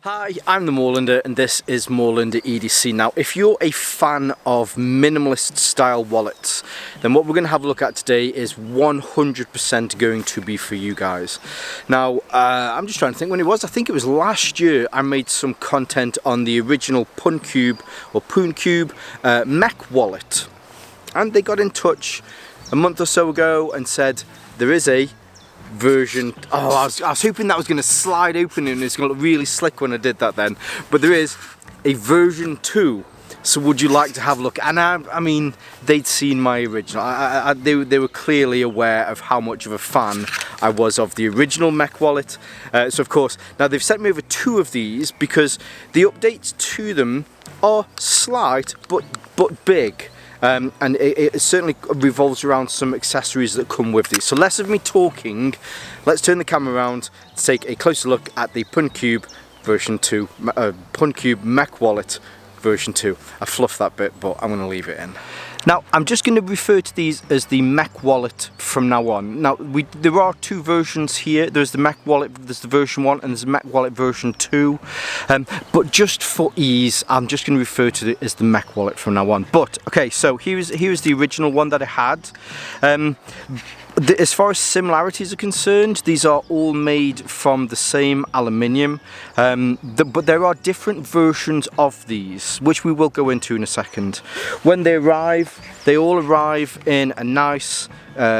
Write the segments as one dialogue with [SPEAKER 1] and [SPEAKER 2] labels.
[SPEAKER 1] Hi, I'm the Moorlander and this is Moorlander EDC. Now, if you're a fan of minimalist style wallets, then what we're going to have a look at today is 100% going to be for you guys. Now, I'm just trying to think when it was. I think it was last year I made some content on the original Puncube Mech Wallet. And they got in touch a month or so ago and said there is a version. I was hoping that was going to slide open and it's going to look really slick when I did that then, but there is a version 2. So would you like to have a look? And I mean, they'd seen my original. They were clearly aware of how much of a fan I was of the original Mech Wallet. So of course, now they've sent me over 2 of these because the updates to them are slight but big. And it certainly revolves around some accessories that come with these. So less of me talking, let's turn the camera around to take a closer look at the Puncube version 2, Puncube Mech Wallet version 2. I fluffed that bit, but I'm going to leave it in. Now, I'm just going to refer to these as the Mech Wallet from now on. Now, there are 2 versions here. There's the Mech Wallet, there's the version 1, and there's the Mech Wallet version 2. But just for ease, I'm just going to refer to it as the Mech Wallet from now on. But, okay, so here's the original one that I had. As far as similarities are concerned, these are all made from the same aluminium, but there are different versions of these, which we will go into in a second. When they arrive, they all arrive in a nice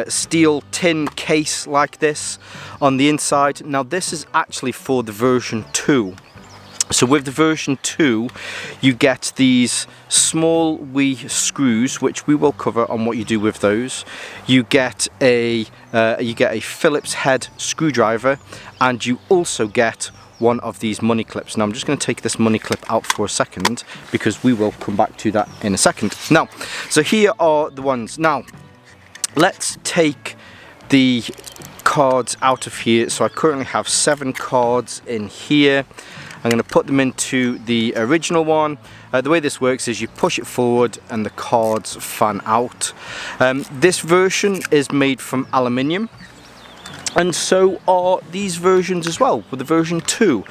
[SPEAKER 1] steel tin case like this on the inside. Now this is actually for the version 2. So with the version 2, you get these small wee screws, which we will cover on what you do with those. You get a Phillips head screwdriver, and you also get one of these money clips. Now I'm just going to take this money clip out for a second because we will come back to that in a second. Now, so here are the ones. Now, let's take the cards out of here. So I currently have 7 cards in here. I'm going to put them into the original one. The way this works is you push it forward and the cards fan out. This version is made from aluminium, and so are these versions as well, with the version 2.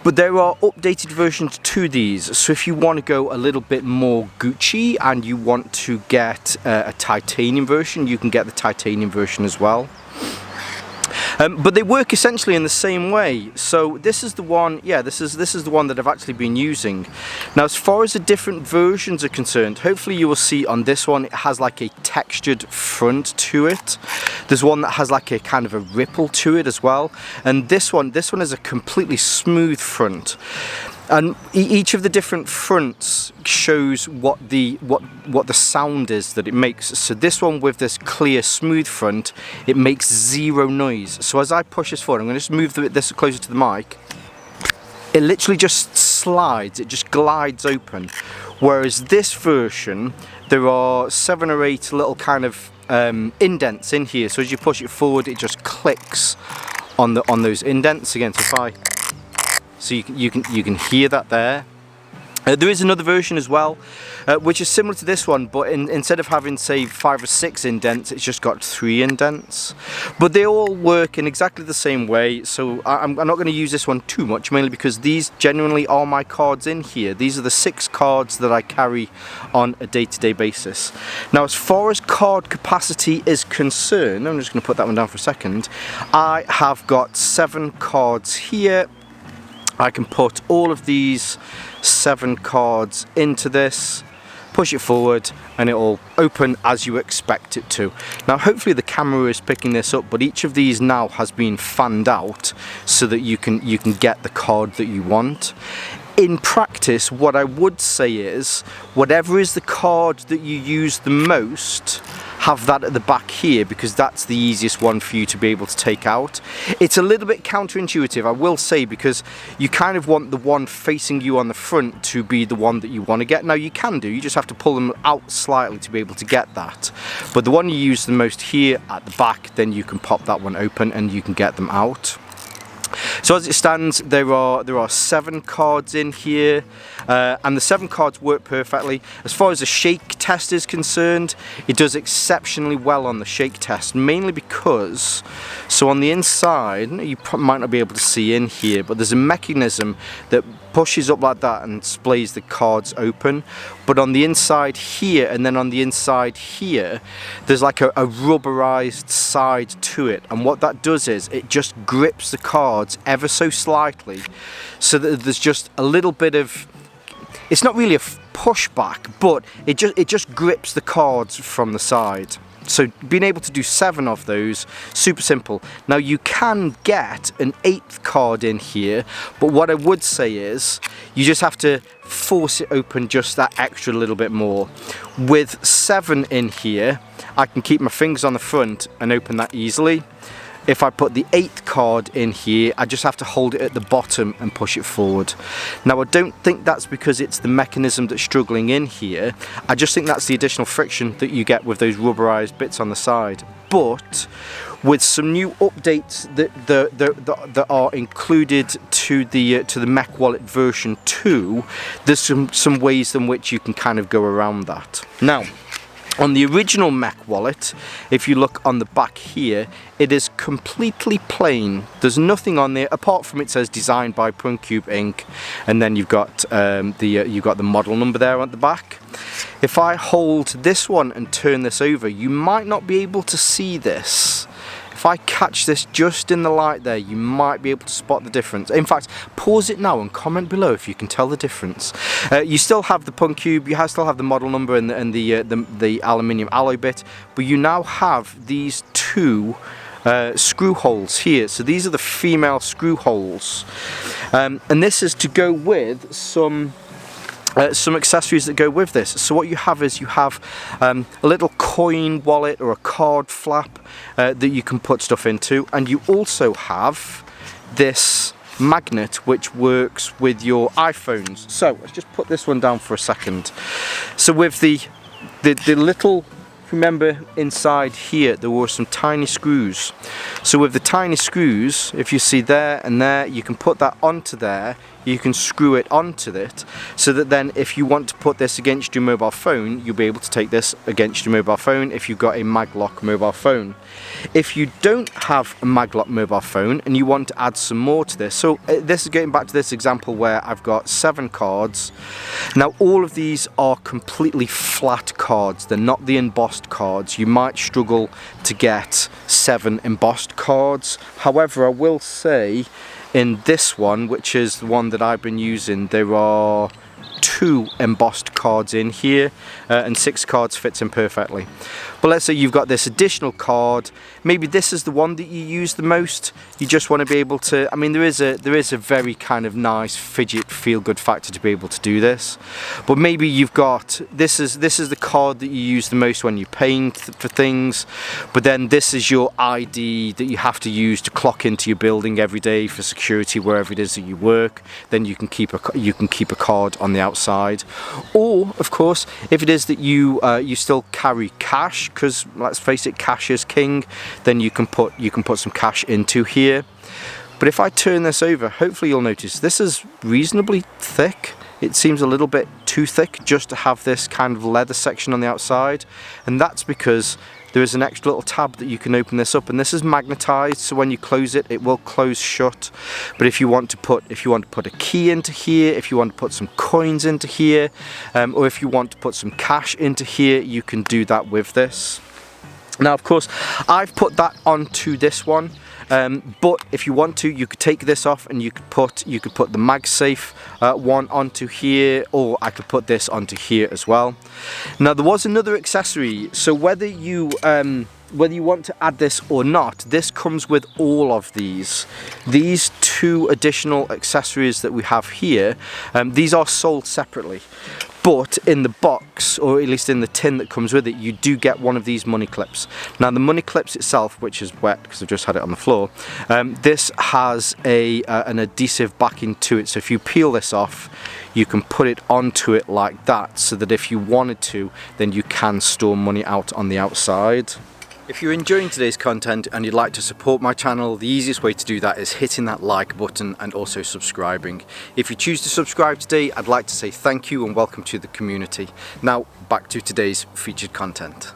[SPEAKER 1] But there are updated versions to these, so if you want to go a little bit more Gucci and you want to get a titanium version, you can get the titanium version as well. But they work essentially in the same way. So this is the one, yeah, this is the one that I've actually been using. Now, as far as the different versions are concerned, hopefully you will see on this one it has like a textured front to it. There's one that has like a kind of a ripple to it as well, and this one is a completely smooth front. And each of the different fronts shows what the sound is that it makes. So this one with this clear smooth front, it makes 0 noise. So as I push this forward, I'm going to just move this closer to the mic. It literally just slides, it just glides open. Whereas this version, there are 7 or 8 little kind of indents in here. So as you push it forward, it just clicks on those indents again. So you can hear that there. There is another version as well, which is similar to this one, but instead of having, say, 5 or 6 indents, it's just got 3 indents. But they all work in exactly the same way, so I'm not going to use this one too much, mainly because these genuinely are my cards in here. These are the 6 cards that I carry on a day-to-day basis. Now, as far as card capacity is concerned, I'm just going to put that one down for a second. I have got 7 cards here. I can put all of these 7 cards into this, push it forward, and it'll open as you expect it to. Now, hopefully the camera is picking this up, but each of these now has been fanned out so that you can get the card that you want. In practice, what I would say is, whatever is the card that you use the most, have that at the back here, because that's the easiest one for you to be able to take out. It's a little bit counterintuitive, I will say, because you kind of want the one facing you on the front to be the one that you want to get. Now you can do, you just have to pull them out slightly to be able to get that. But the one you use the most here at the back, then you can pop that one open and you can get them out. So as it stands, there are 7 cards in here, and the 7 cards work perfectly. As far as the shake test is concerned, it does exceptionally well on the shake test, mainly because, so on the inside, you might not be able to see in here, but there's a mechanism that pushes up like that and splays the cards open. But on the inside here and then on the inside here, there's like a rubberized side to it, and what that does is it just grips the cards ever so slightly, so that there's just a little bit of, it's not really a pushback, but it just grips the cards from the side. So being able to do 7 of those, super simple. Now you can get an 8th card in here, but what I would say is you just have to force it open just that extra little bit more. With 7 in here, I can keep my fingers on the front and open that easily. If I put the 8th card in here, I just have to hold it at the bottom and push it forward. Now I don't think that's because it's the mechanism that's struggling in here. I just think that's the additional friction that you get with those rubberized bits on the side. But with some new updates that are included to the Mech Wallet version 2, there's some ways in which you can kind of go around that. Now, on the original Mech Wallet, if you look on the back here, it is completely plain. There's nothing on there apart from it says designed by Puncube Inc. and then you've got the model number there at the back. If I hold this one and turn this over, you might not be able to see this. If I catch this just in the light there, you might be able to spot the difference. In fact, pause it now and comment below if you can tell the difference. You still have the Puncube, you still have the model number and the aluminium alloy bit, but you now have these 2 screw holes here. So these are the female screw holes, and this is to go with some accessories that go with this. So what you have is you have a little coin wallet or a card flap that you can put stuff into, and you also have this magnet which works with your iPhones. So let's just put this one down for a second. So with the little, remember inside here there were some tiny screws. So with the tiny screws, if you see there and there, you can put that onto there, you can screw it onto it, so that then if you want to put this against your mobile phone, you'll be able to take this against your mobile phone if you've got a Maglock mobile phone. If you don't have a Maglock mobile phone and you want to add some more to this, so this is getting back to this example where I've got 7 cards. Now all of these are completely flat cards, they're not the embossed cards. You might struggle to get 7 embossed cards. However, I will say in this one, which is the one that I've been using, there are 2 embossed cards in here, and 6 cards fits in perfectly. But let's say you've got this additional card, maybe this is the one that you use the most, you just want to be able to, I mean there is a very kind of nice fidget feel good factor to be able to do this, but maybe you've got, this is the card that you use the most when you're paying for things, but then this is your ID that you have to use to clock into your building every day for security wherever it is that you work. Then you can keep a card on the outside. Or of course, if it is that you still carry cash, because let's face it, cash is king, then you can put some cash into here. But if I turn this over, hopefully you'll notice this is reasonably thick. It seems a little bit too thick just to have this kind of leather section on the outside, and that's because there is an extra little tab that you can open this up, and this is magnetized, so when you close it, it will close shut. But if you want to put a key into here, if you want to put some coins into here, or if you want to put some cash into here, you can do that with this. Now of course I've put that onto this one, but if you want to, you could take this off and you could put the MagSafe one onto here, or I could put this onto here as well. Now there was another accessory, so whether you want to add this or not, this comes with all of these 2 additional accessories that we have here. These are sold separately, but in the box, or at least in the tin that comes with it, you do get one of these money clips. Now the money clips itself, which is wet because I've just had it on the floor, this has an adhesive backing to it, so if you peel this off, you can put it onto it like that, so that if you wanted to, then you can store money out on the outside. If you're enjoying today's content and you'd like to support my channel, the easiest way to do that is hitting that like button and also subscribing. If you choose to subscribe today, I'd like to say thank you and welcome to the community. Now back to today's featured content.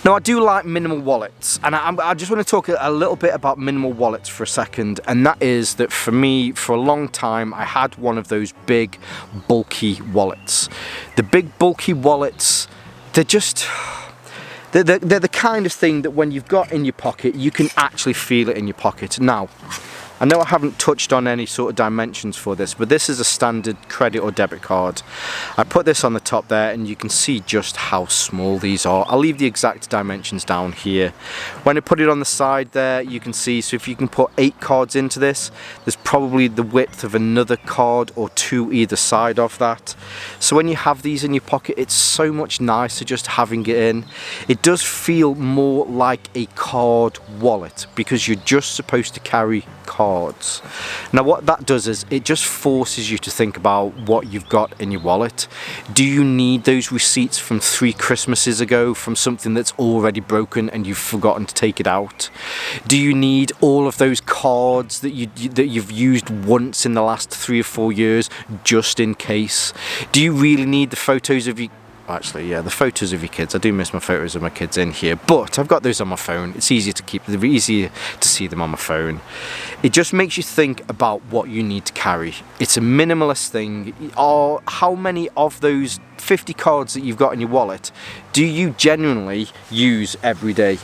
[SPEAKER 1] Now I do like minimal wallets, and I just want to talk a little bit about minimal wallets for a second, and that is that for me, for a long time, I had one of those big bulky wallets. The big bulky wallets, they're the kind of thing that when you've got in your pocket, you can actually feel it in your pocket. Now, I know I haven't touched on any sort of dimensions for this, but this is a standard credit or debit card. I put this on the top there and you can see just how small these are. I'll leave the exact dimensions down here. When I put it on the side there, you can see, so if you can put 8 cards into this, there's probably the width of another card or 2 either side of that. So when you have these in your pocket, it's so much nicer just having it in. It does feel more like a card wallet because you're just supposed to carry cards. Now what that does is it just forces you to think about what you've got in your wallet. Do you need those receipts from 3 Christmases ago from something that's already broken and you've forgotten to take it out? Do you need all of those cards that you've used once in the last 3 or 4 years just in case? Do you really need the photos of your Actually, yeah, the photos of your kids. I do miss my photos of my kids in here, but I've got those on my phone. It's easier to keep, easier to see them on my phone. It just makes you think about what you need to carry. It's a minimalist thing. Or how many of those 50 cards that you've got in your wallet do you genuinely use every day?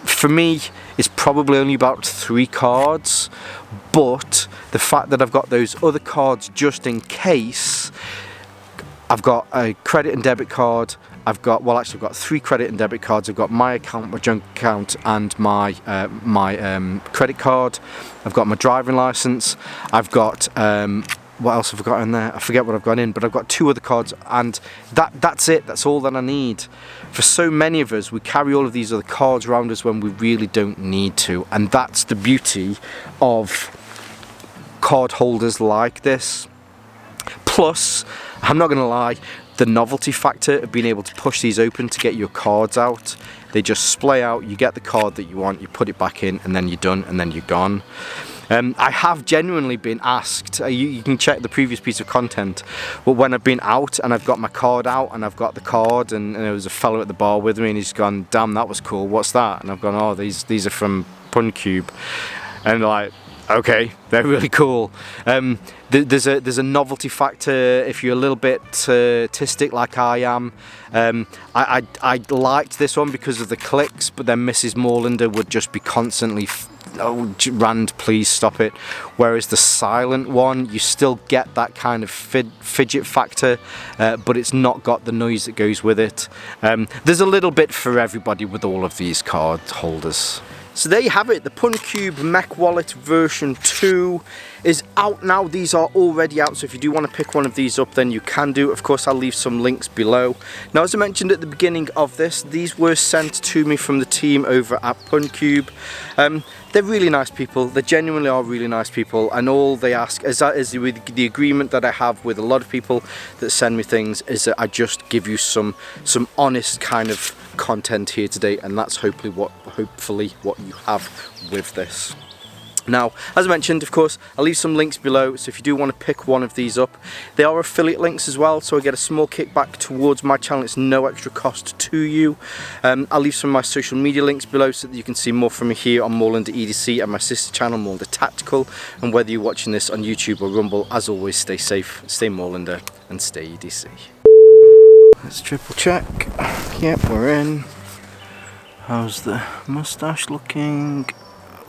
[SPEAKER 1] For me, it's probably only about 3 cards, but the fact that I've got those other cards just in case. I've got a credit and debit card. I've got 3 credit and debit cards. I've got my account, my junk account, and my credit card. I've got my driving license. I've got what else have I got in there? I forget what I've got in, but I've got 2 other cards, and that's it. That's all that I need. For so many of us, we carry all of these other cards around us when we really don't need to, and that's the beauty of card holders like this. Plus, I'm not going to lie, the novelty factor of being able to push these open to get your cards out. They just splay out, you get the card that you want, you put it back in, and then you're done, and then you're gone. I have genuinely been asked, you can check the previous piece of content, but when I've been out and I've got my card out and I've got the card, and there was a fellow at the bar with me and he's gone, damn, that was cool, what's that? And I've gone, oh, these are from Puncube. And like, okay, they're really cool. There's a novelty factor if you're a little bit artistic like I am. I liked this one because of the clicks, but then Mrs. Moorlander would just be constantly, oh, Rand, please stop it. Whereas the silent one, you still get that kind of fidget factor, but it's not got the noise that goes with it. There's a little bit for everybody with all of these card holders. So there you have it, the Puncube Mech Wallet version 2 is out now. These are already out, so if you do want to pick one of these up, then you can do. Of course, I'll leave some links below. Now, as I mentioned at the beginning of this, these were sent to me from the team over at Puncube. They're really nice people. They genuinely are really nice people, and all they ask is that is the agreement that I have with a lot of people that send me things is that I just give you some honest kind of content here today, and that's hopefully what you have with this. Now, as I mentioned, of course, I'll leave some links below, so if you do want to pick one of these up, they are affiliate links as well, so I get a small kickback towards my channel. It's no extra cost to you. I'll leave some of my social media links below so that you can see more from me here on Moorlander EDC and my sister channel, Moorlander Tactical. And whether you're watching this on YouTube or Rumble, as always, stay safe, stay Moorlander, and stay EDC. Let's triple check. Yep, we're in. How's the moustache looking?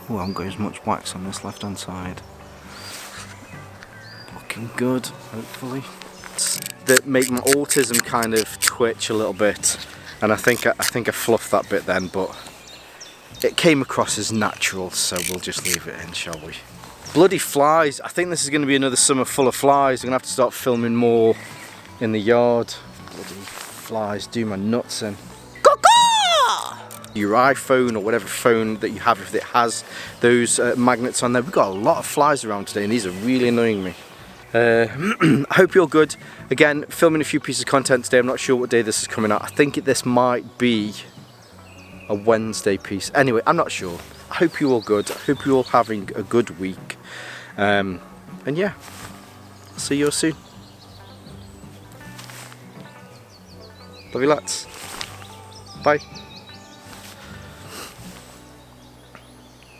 [SPEAKER 1] Oh, I haven't got as much wax on this left hand side. Looking good, hopefully. That make my autism kind of twitch a little bit, and I think I fluffed that bit then, but it came across as natural, so we'll just leave it in, shall we? Bloody flies! I think this is going to be another summer full of flies. I'm going to have to start filming more in the yard. Bloody flies do my nuts in. Your iPhone or whatever phone that you have, if it has those magnets on there. We've got a lot of flies around today and these are really annoying me. I hope you're good. Again, filming a few pieces of content today. I'm not sure what day this is coming out. I think this might be a Wednesday piece. Anyway, I'm not sure. I hope you're all good. I hope you're all having a good week. And yeah, see you all soon. Love you lots. Bye.